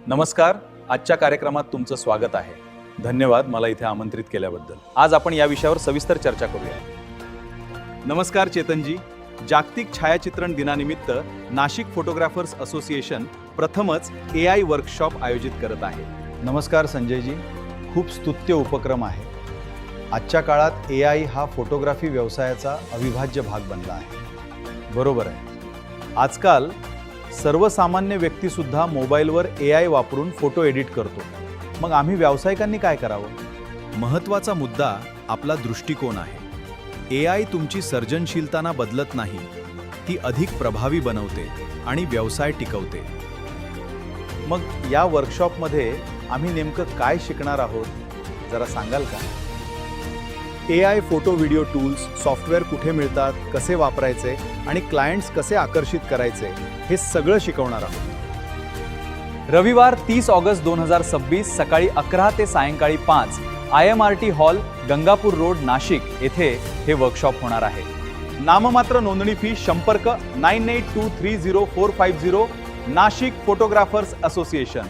नमस्कार. आजच्या कार्यक्रमात तुमचं स्वागत आहे. धन्यवाद मला इथे आमंत्रित केल्याबद्दल. आज आपण या विषयावर सविस्तर चर्चा करूया. नमस्कार चेतनजी. जागतिक छायाचित्रण दिनानिमित्त नाशिक फोटोग्राफर्स असोसिएशन प्रथमच AI वर्कशॉप आयोजित करत आहे. नमस्कार संजयजी. खूप स्तुत्य उपक्रम आहे. आजच्या काळात AI हा फोटोग्राफी व्यवसायाचा अविभाज्य भाग बनला आहे. बरोबर आहे. आजकाल सर्वसामान्य व्यक्तीसुद्धा मोबाईलवर AI वापरून फोटो एडिट करतो. मग आम्ही व्यावसायिकांनी काय करावं? महत्त्वाचा मुद्दा आपला दृष्टिकोन आहे. AI तुमची सर्जनशीलता बदलत नाही, ती अधिक प्रभावी बनवते आणि व्यवसाय टिकवते. मग या वर्कशॉपमध्ये आम्ही नेमकं काय शिकणार आहोत, जरा सांगाल का? AI photo video tools, software कुठे मिळतात, कसे वापरायचे आणि क्लायंट्स कसे आकर्षित करायचे हे सगळं शिकवणार आहोत. रविवार 30 ऑगस्ट 2026 सकाळी 11 ते सायंकाळी 5 IMRT hall, Gangapur road, Nashik येथे हे वर्कशॉप होणार आहे. नाममात्र नोंदणी फी. संपर्क 98230450. Nashik photographers association.